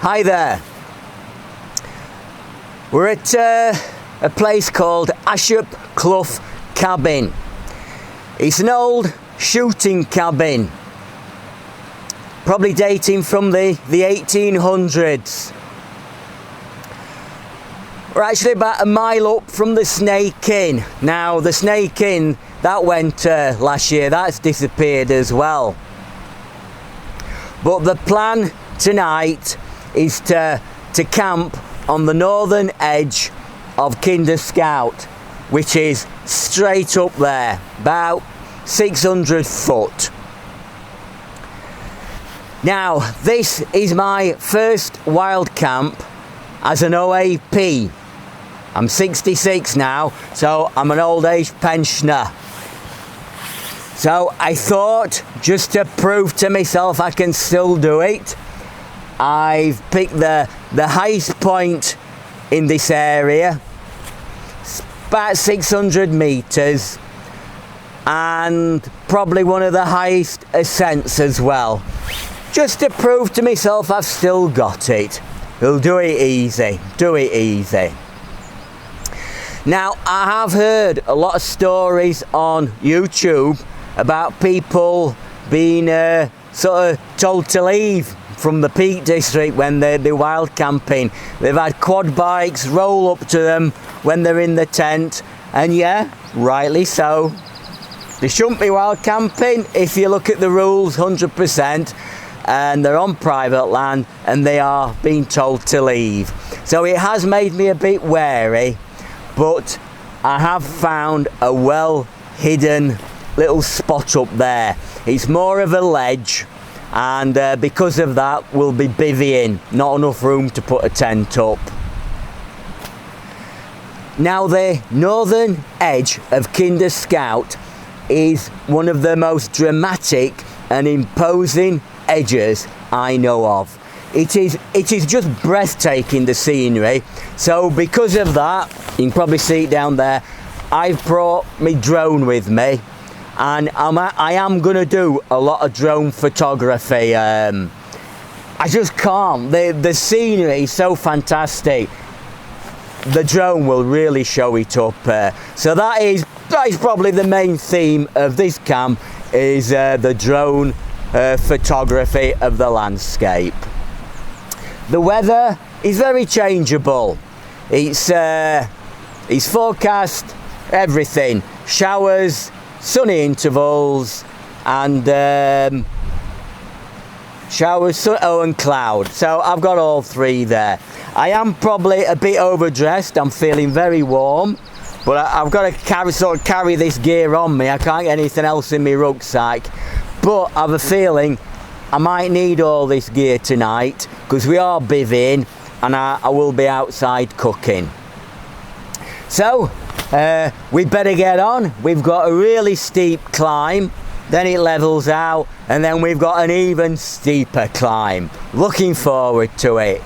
Hi there. We're at a place called Ashop Clough Cabin. It's an old shooting cabin, probably dating from the 1800s. We're actually about a mile up from the Snake Inn. Now the Snake Inn, that went last year, that's disappeared as well. But the plan tonight is to camp on the northern edge of Kinder Scout, which is straight up there, about 600 foot. Now, this is my first wild camp as an OAP. I'm 66 now, so I'm an old age pensioner. So I thought, just to prove to myself I can still do it, I've picked the highest point in this area. It's about 600 meters and probably one of the highest ascents as well. Just to prove to myself I've still got it. We'll do it easy, do it easy. Now, I have heard a lot of stories on YouTube about people being sort of told to leave from the Peak District when they're wild camping. They've had quad bikes roll up to them when they're in the tent, and yeah, rightly so. They shouldn't be wild camping if you look at the rules 100%, and they're on private land and they are being told to leave. So it has made me a bit wary, but I have found a well hidden little spot up there. It's more of a ledge, and because of that we'll be bivvying, not enough room to put a tent up. Now, the northern edge of Kinder Scout is one of the most dramatic and imposing edges I know of. It is just breathtaking, the scenery. So because of that, you can probably see it down there, I've brought my drone with me, and I am going to do a lot of drone photography. I just can't. The scenery is so fantastic. The drone will really show it up. So that is probably the main theme of this camp, is the drone photography of the landscape. The weather is very changeable. It's forecast everything: showers, sunny intervals, and and cloud. So I've got all three there. I am probably a bit overdressed. I'm feeling very warm, but I've got to carry this gear on me. I can't get anything else in my rucksack. But I have a feeling I might need all this gear tonight, because we are bivvying and I will be outside cooking. So we better get on. We've got a really steep climb, then it levels out, and then we've got an even steeper climb. Looking forward to it.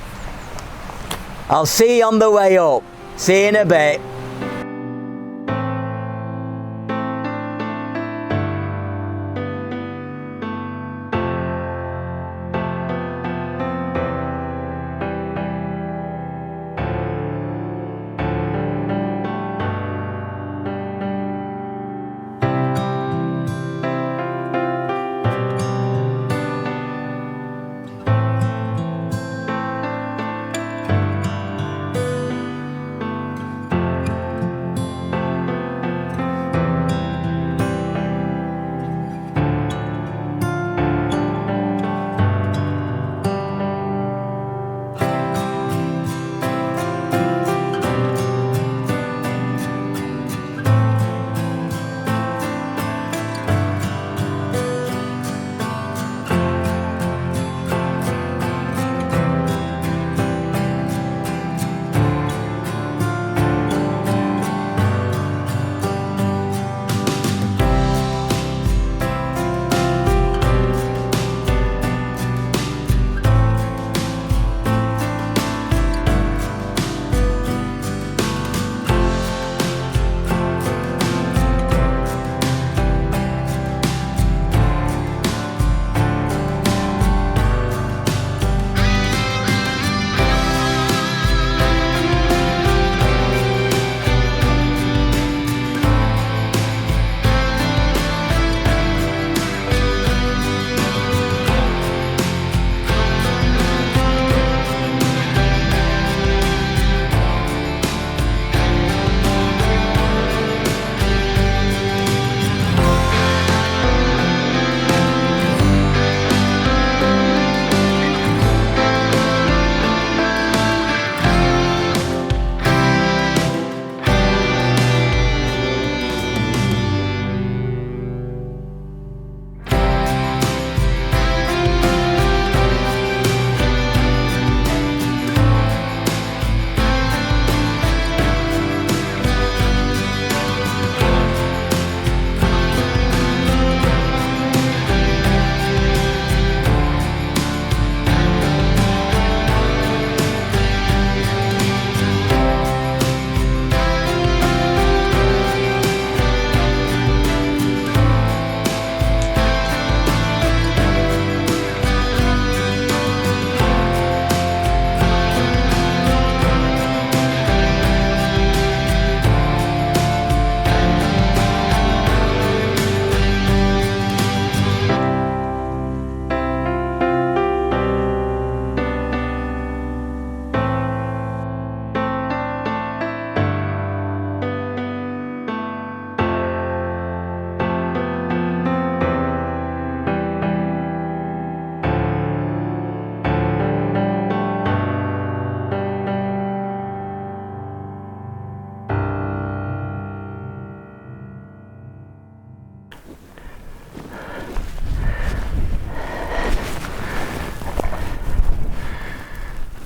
I'll see you on the way up. See you in a bit.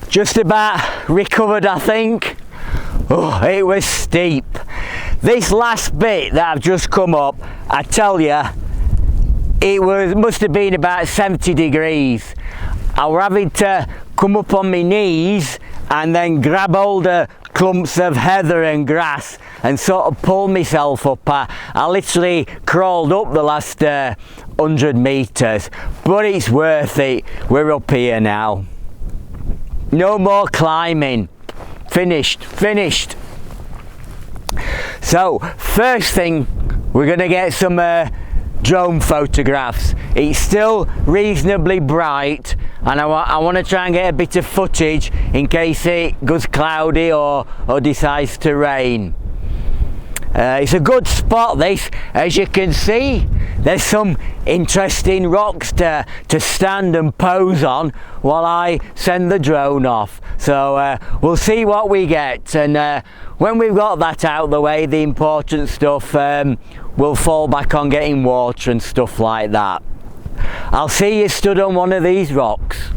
Just about recovered, I think. Oh, it was steep. This last bit that I've just come up, I tell you, must have been about 70 degrees. I was having to come up on my knees and then grab hold of clumps of heather and grass and sort of pull myself up. I literally crawled up the last 100 metres, but it's worth it. We're up here now. No more climbing. Finished. So first thing, we're going to get some drone photographs. It's still reasonably bright, and I want to try and get a bit of footage in case it goes cloudy or decides to rain. It's a good spot, this. As you can see, there's some interesting rocks to stand and pose on while I send the drone off. So we'll see what we get, and when we've got that out of the way, the important stuff, we'll fall back on getting water and stuff like that. I'll see you stood on one of these rocks.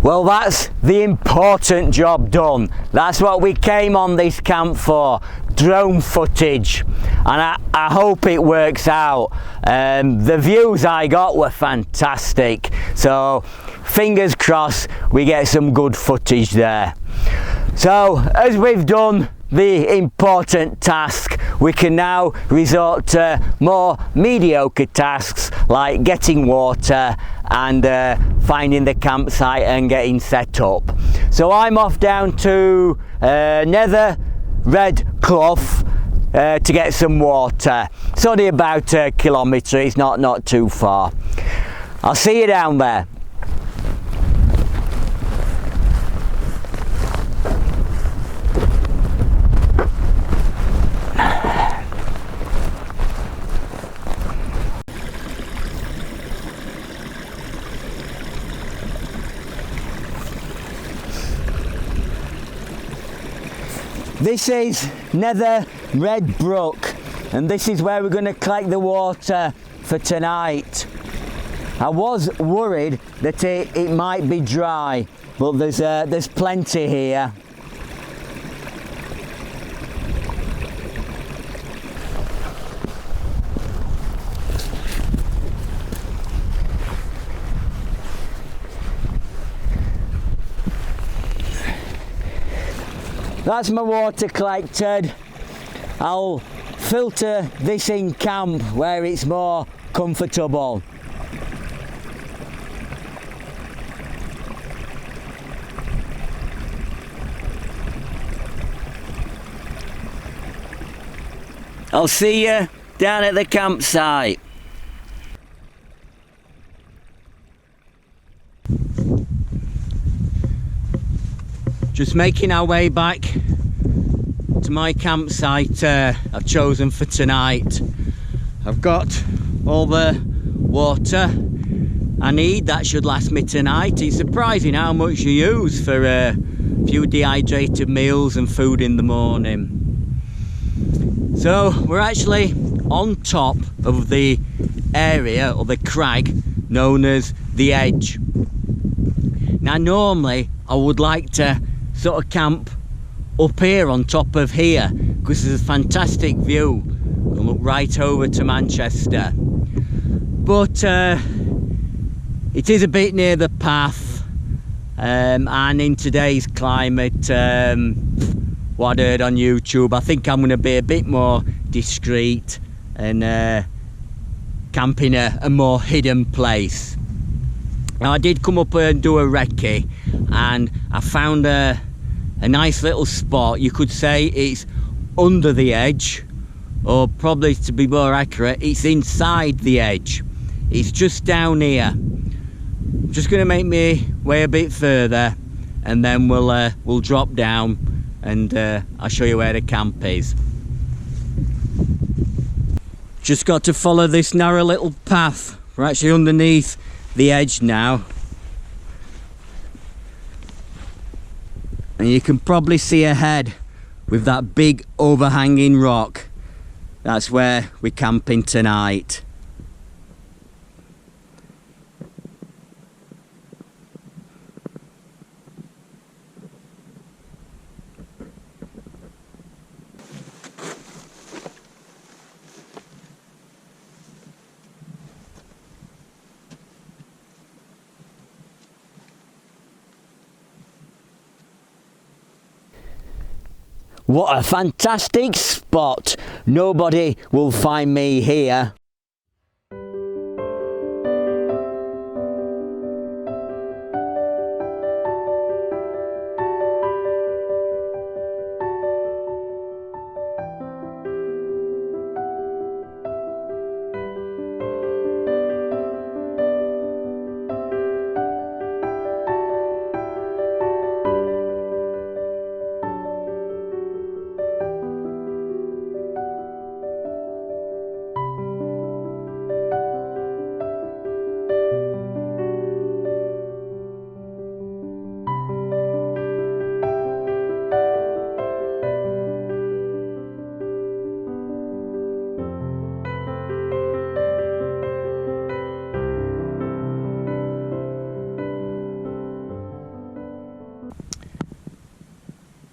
Well, that's the important job done. That's what we came on this camp for, drone footage, and I hope it works out. The views I got were fantastic, so fingers crossed we get some good footage there. So as we've done the important task, we can now resort to more mediocre tasks like getting water and finding the campsite and getting set up. So I'm off down to Nether Red Clough to get some water. It's only about a kilometre, it's not too far. I'll see you down there. This is Nether Red Brook, and this is where we're going to collect the water for tonight. I was worried that it might be dry, but there's plenty here. That's my water collected. I'll filter this in camp where it's more comfortable. I'll see you down at the campsite. Just making our way back to my campsite I've chosen for tonight. I've got all the water I need. That should last me tonight. It's surprising how much you use for a few dehydrated meals and food in the morning. So we're actually on top of the area, or the crag, known as the Edge. Now normally I would like to sort of camp up here on top of here, because there's a fantastic view. You look right over to Manchester. But it is a bit near the path, and in today's climate, what I heard on YouTube, I think I'm going to be a bit more discreet and camp in a more hidden place. Now I did come up and do a recce, and I found a nice little spot. You could say it's under the edge, or probably, to be more accurate, it's inside the edge. It's just down here. I'm just going to make my way a bit further, and then we'll drop down, and I'll show you where the camp is. Just got to follow this narrow little path. We're actually underneath the edge now, and you can probably see ahead with that big overhanging rock. That's where we're camping tonight. What a fantastic spot! Nobody will find me here.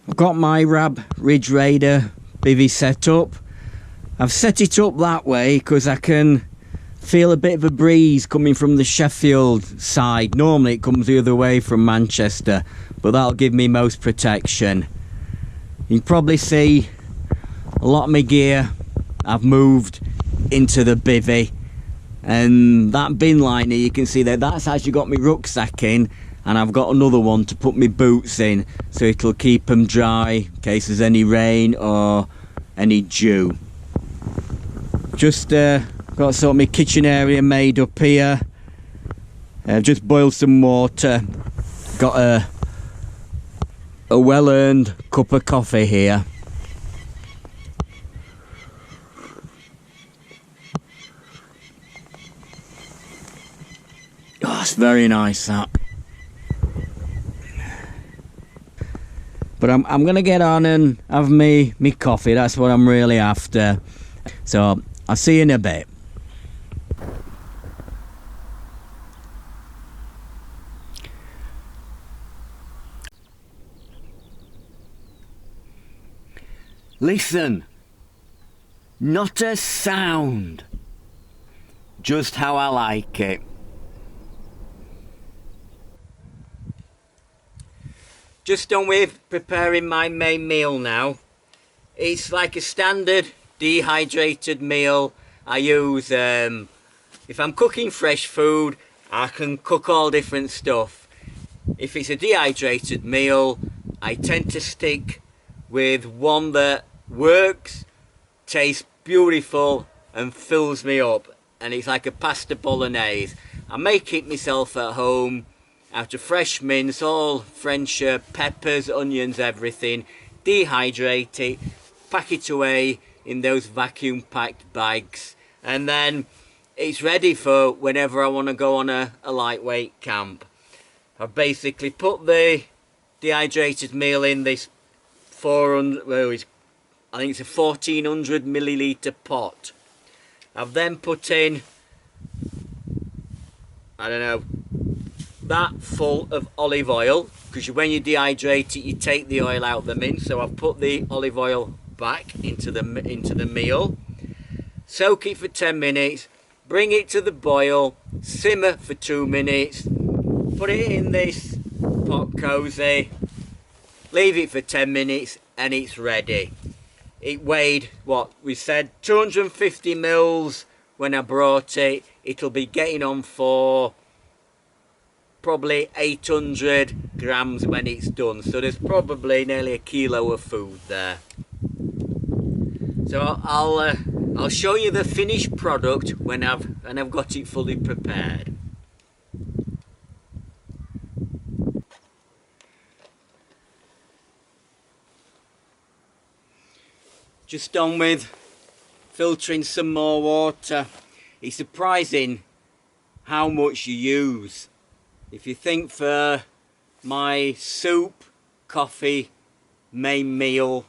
I've got my Rab Ridge Raider bivvy set up. I've set it up that way because I can feel a bit of a breeze coming from the Sheffield side. Normally it comes the other way from Manchester, but that'll give me most protection. You can probably see a lot of my gear I've moved into the bivvy, and that bin liner, you can see there, that's actually got my rucksack in, and I've got another one to put my boots in, so it'll keep them dry in case there's any rain or any dew. Just got sort of my kitchen area made up here. I've just boiled some water. Got a well-earned cup of coffee here. Oh, it's very nice, that. But I'm going to get on and have me coffee. That's what I'm really after. So I'll see you in a bit. Listen, not a sound. Just how I like it. Just done with preparing my main meal now. It's like a standard dehydrated meal. I use, if I'm cooking fresh food, I can cook all different stuff. If it's a dehydrated meal, I tend to stick with one that works, tastes beautiful and fills me up, and it's like a pasta bolognese. I make it myself at home out of fresh mince, all French peppers, onions, everything. Dehydrate it, pack it away in those vacuum packed bags, and then it's ready for whenever I want to go on a lightweight camp. I've basically put the dehydrated meal in this 400, well, I think it's a 1400 milliliter pot. I've then put in, I don't know, that full of olive oil, because when you dehydrate it you take the oil out of the mince. So I've put the olive oil back into the meal, soak it for 10 minutes, bring it to the boil, simmer for 2 minutes, put it in this pot cozy, leave it for 10 minutes, and it's ready. It weighed, what we said, 250 mils when I brought it. It'll be getting on for probably 800 grams when it's done. So there's probably nearly a kilo of food there. So I'll show you the finished product when I've got it fully prepared. Just done with filtering some more water. It's surprising how much you use. If you think for my soup, coffee, main meal,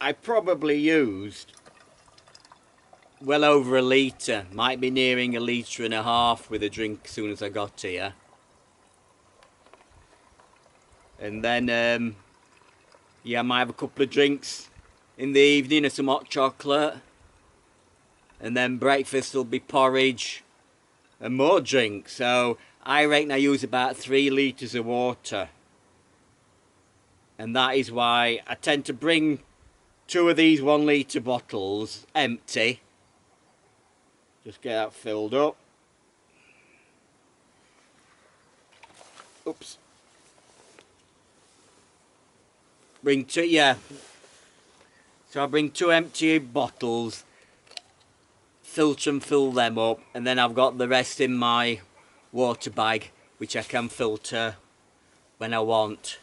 I probably used well over a litre, might be nearing a litre and a half with a drink as soon as I got here. And then yeah, I might have a couple of drinks in the evening or some hot chocolate. And then breakfast will be porridge and more drinks. So I reckon I use about 3 litres of water. And that is why I tend to bring 2 of these 1 litre bottles empty. Just get that filled up. Oops. Bring 2, yeah. So I bring 2 empty bottles, filter and fill them up, and then I've got the rest in my water bag, which I can filter when I want.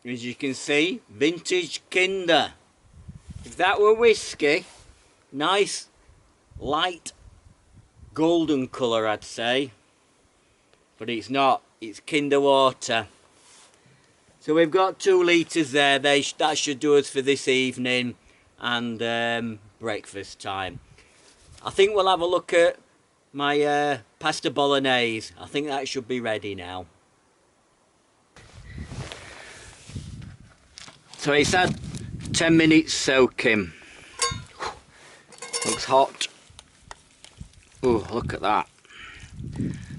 As you can see, vintage Kinder. If that were whiskey, nice light golden colour I'd say, but it's not, it's Kinder water. So we've got 2 litres there. That should do us for this evening and breakfast time. I think we'll have a look at my pasta bolognese. I think that should be ready now. So it's had 10 minutes soaking. Looks hot. Oh, look at that.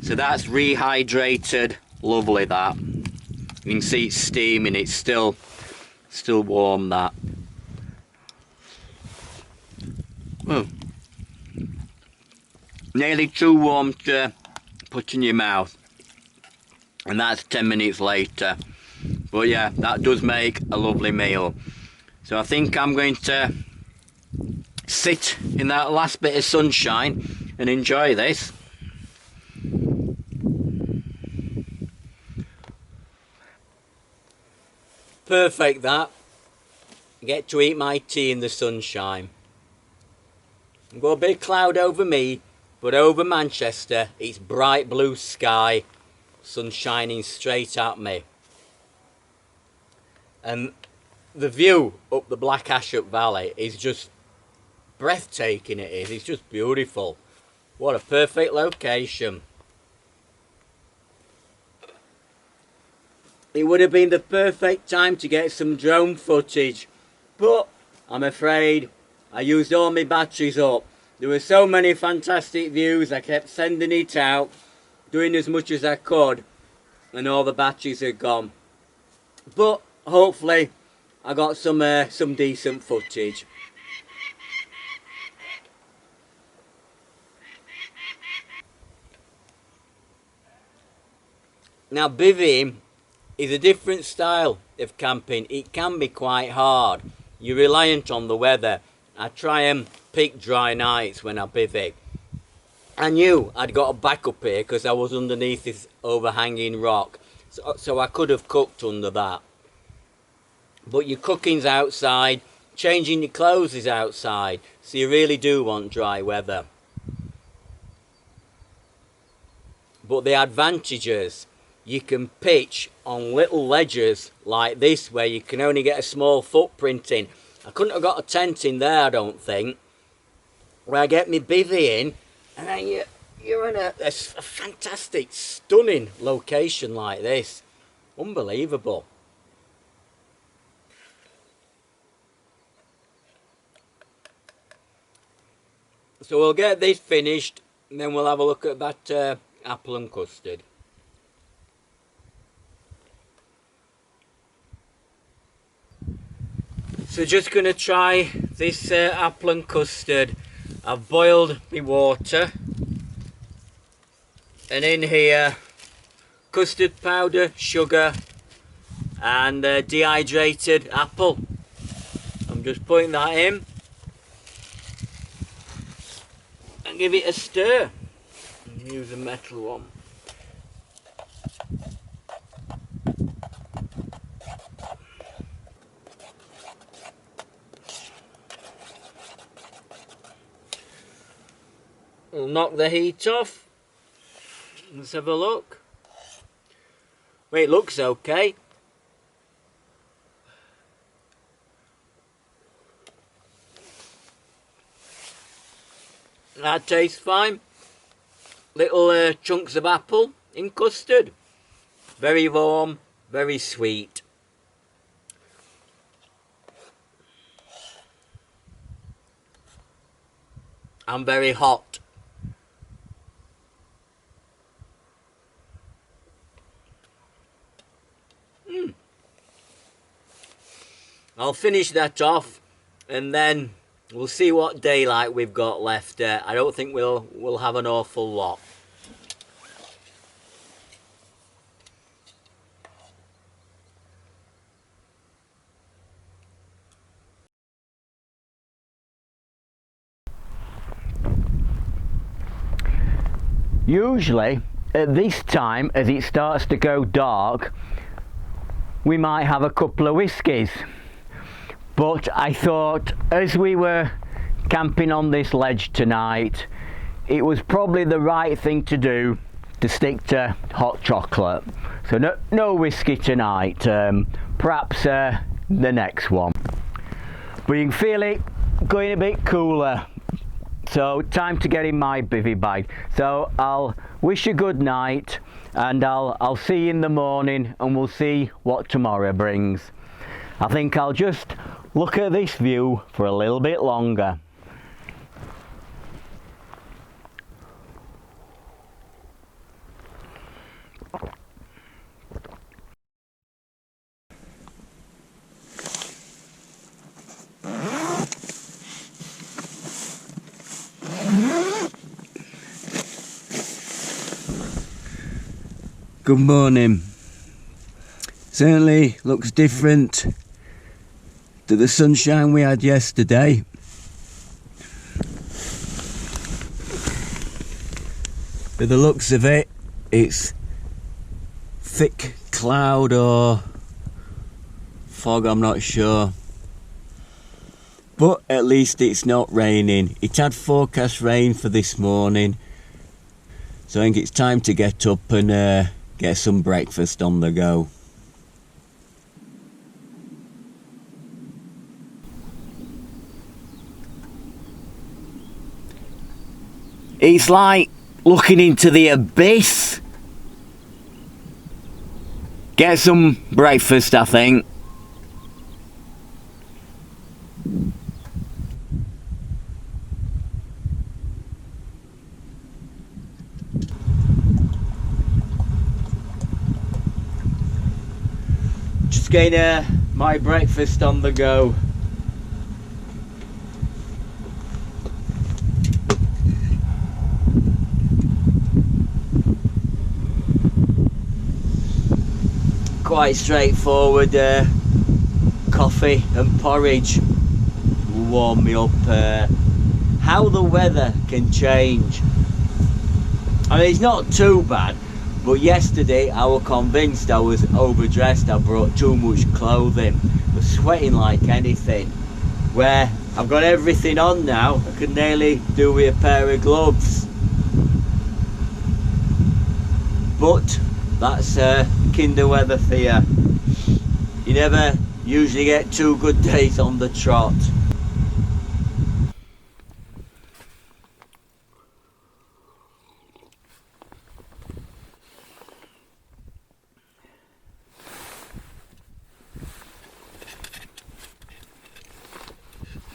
So that's rehydrated. Lovely that. You can see it's steaming, it's still warm that. Oh. Nearly too warm to put in your mouth. And that's 10 minutes later. But yeah, that does make a lovely meal. So I think I'm going to sit in that last bit of sunshine and enjoy this. Perfect that. I get to eat my tea in the sunshine. I've got a bit of cloud over me, but over Manchester it's bright blue sky, sun shining straight at me. And the view up the Black Ashop Valley is just breathtaking, it is. It's just beautiful. What a perfect location. It would have been the perfect time to get some drone footage, but I'm afraid I used all my batteries up. There were so many fantastic views, I kept sending it out, doing as much as I could, and all the batteries are gone. But hopefully I got some decent footage. Now bivvying is a different style of camping. It can be quite hard. you're reliant on the weather. I try and pick dry nights when I bivvy. I knew I'd got a backup here because I was underneath this overhanging rock, so I could have cooked under that. But your cooking's outside, changing your clothes is outside, so you really do want dry weather. But the advantages, you can pitch on little ledges like this where you can only get a small footprint in. I couldn't have got a tent in there, I don't think, where I get my bivvy in, and then you're in a fantastic, stunning location like this. Unbelievable. So we'll get this finished, and then we'll have a look at that apple and custard. So just going to try this apple and custard. I've boiled my water, and in here custard powder, sugar and dehydrated apple. I'm just putting that in and give it a stir. Use a metal one. We'll knock the heat off. Let's have a look. Well, it looks okay. That tastes fine. Little chunks of apple in custard. Very warm, very sweet. And very hot. I'll finish that off and then we'll see what daylight we've got left. I don't think we'll have an awful lot. Usually at this time, as it starts to go dark, we might have a couple of whiskies. But I thought, as we were camping on this ledge tonight, it was probably the right thing to do to stick to hot chocolate. So no whiskey tonight, perhaps the next one. But you can feel it going a bit cooler. So time to get in my bivvy bag. So I'll wish you good night, and I'll see you in the morning, and we'll see what tomorrow brings. I think I'll just look at this view for a little bit longer. Good morning. Certainly looks different to the sunshine we had yesterday. By the looks of it, it's thick cloud or fog, I'm not sure. But at least it's not raining. It had forecast rain for this morning, so I think it's time to get up and get some breakfast on the go. It's like looking into the abyss. Get some breakfast, I think. Just getting my breakfast on the go. Quite straightforward coffee and porridge. warmed me up. How the weather can change. I mean, it's not too bad, but yesterday I was convinced I was overdressed. I brought too much clothing. I was sweating like anything. Where I've got everything on now, I could nearly do with a pair of gloves. But that's kinder weather for you. You never usually get 2 good days on the trot.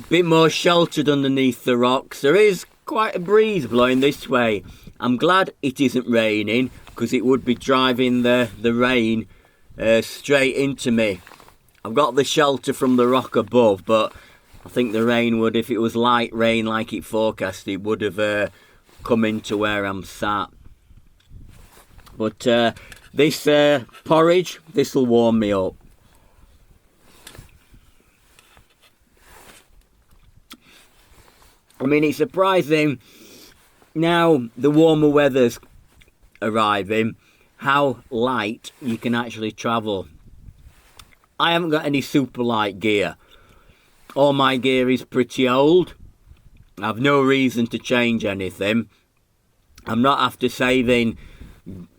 Bit more sheltered underneath the rocks. There is quite a breeze blowing this way. I'm glad it isn't raining, because it would be driving the rain straight into me. I've got the shelter from the rock above, but I think the rain would, if it was light rain like it forecast, it would have come into where I'm sat. But this porridge, this will warm me up. I mean, it's surprising now the warmer weather's arriving, how light you can actually travel. I haven't got any super light gear. All my gear is pretty old. I've no reason to change anything. I'm not after saving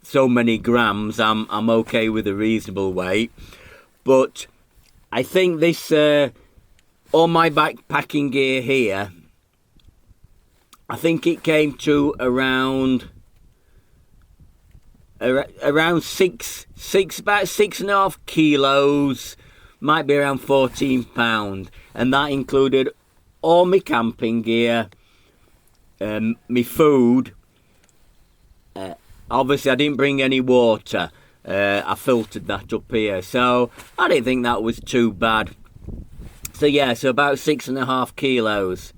so many grams. I'm okay with a reasonable weight. But I think this, all my backpacking gear here, I think it came to around about 6.5 kilos, might be around 14 pounds, and that included all my camping gear, my food. Obviously I didn't bring any water. I filtered that up here, so I didn't think that was too bad. So yeah, so about 6.5 kilos.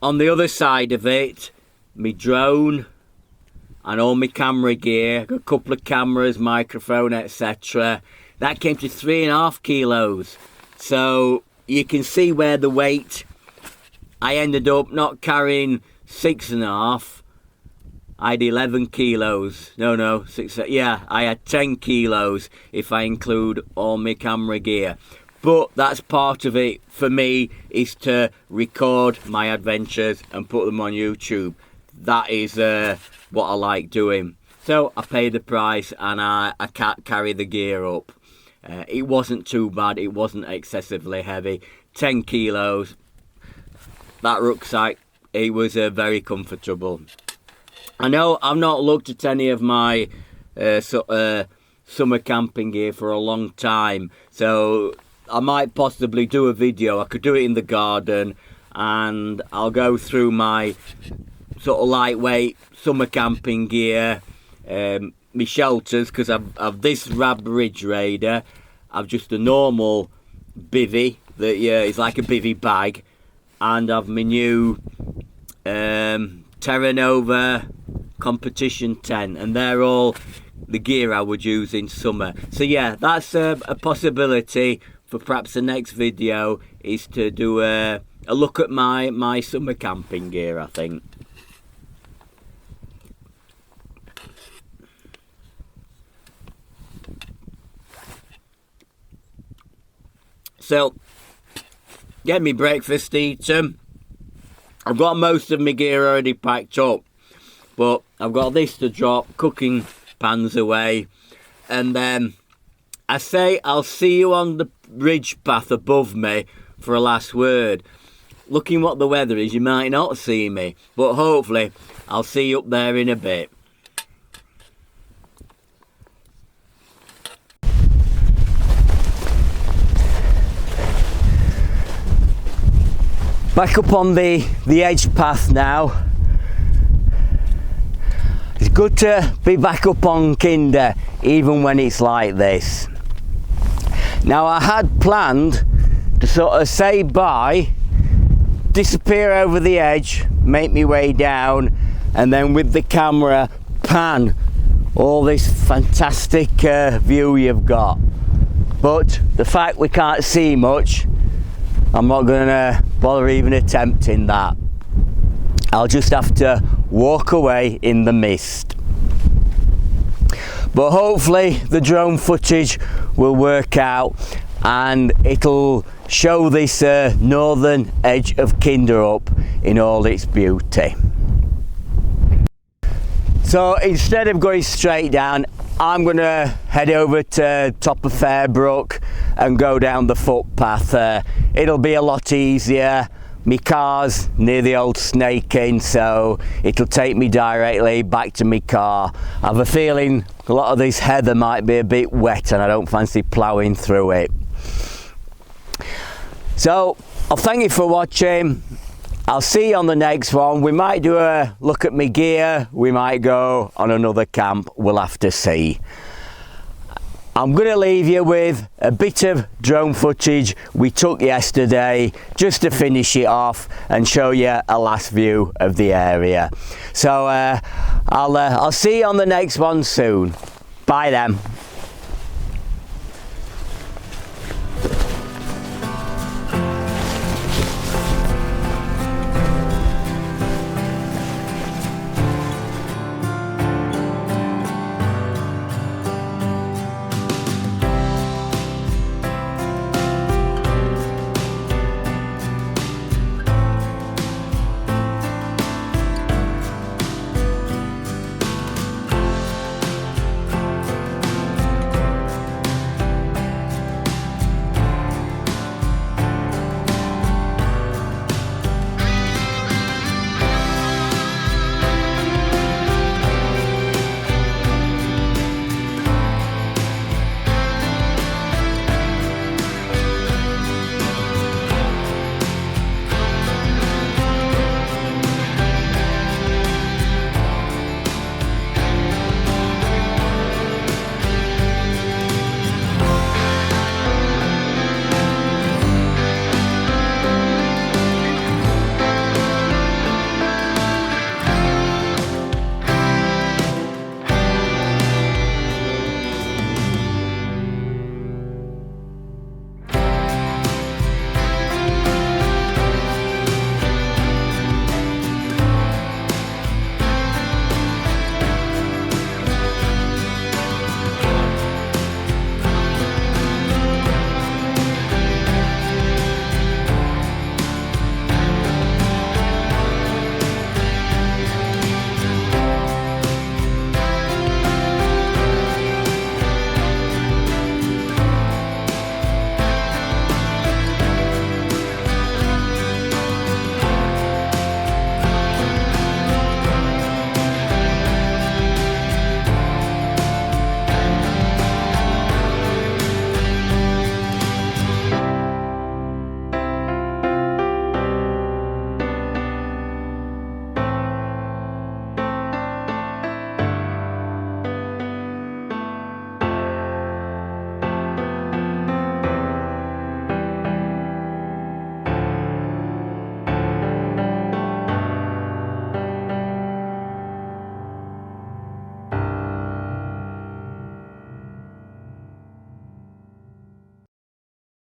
On the other side of it, my drone and all my camera gear, a couple of cameras, microphone, etc. That came to 3.5 kilos. So you can see where the weight, I ended up not carrying 6.5. I had 11 kilos. No, 6. Yeah, I had 10 kilos if I include all my camera gear. But that's part of it for me, is to record my adventures and put them on YouTube. That is what I like doing. So I pay the price and I can't carry the gear up. It wasn't too bad. It wasn't excessively heavy. 10 kilos. That rucksack, it was very comfortable. I know I've not looked at any of my summer camping gear for a long time. So I might possibly do a video. I could do it in the garden, and I'll go through my sort of lightweight summer camping gear, my shelters, because I've this Rab Ridge Raider. I've just a normal bivvy that is like a bivvy bag, and I've my new Terra Nova competition tent, and they're all the gear I would use in summer. So yeah, that's a possibility for perhaps the next video, is to do a look at my summer camping gear, I think. So, get me breakfast eaten. I've got most of my gear already packed up, but I've got this to drop, cooking pans away, and then I say I'll see you on the ridge path above me for a last word. Looking what the weather is, you might not see me, but hopefully I'll see you up there in a bit. Back up on the edge path now. It's good to be back up on Kinder, even when it's like this. Now I had planned to sort of say bye, disappear over the edge, make my way down, and then with the camera pan all this fantastic view you've got. But the fact we can't see much, I'm not going to bother even attempting that. I'll just have to walk away in the mist. But hopefully the drone footage will work out and it'll show this northern edge of Kinderup in all its beauty. So instead of going straight down, I'm going to head over to top of Fairbrook and go down the footpath. It'll be a lot easier. My car's near the old Snake Inn, so it'll take me directly back to my car. I have a feeling a lot of this heather might be a bit wet and I don't fancy ploughing through it. So I'll thank you for watching. I'll see you on the next one. We might do a look at my gear, we might go on another camp, we'll have to see. I'm going to leave you with a bit of drone footage we took yesterday just to finish it off and show you a last view of the area. So I'll see you on the next one soon. Bye then.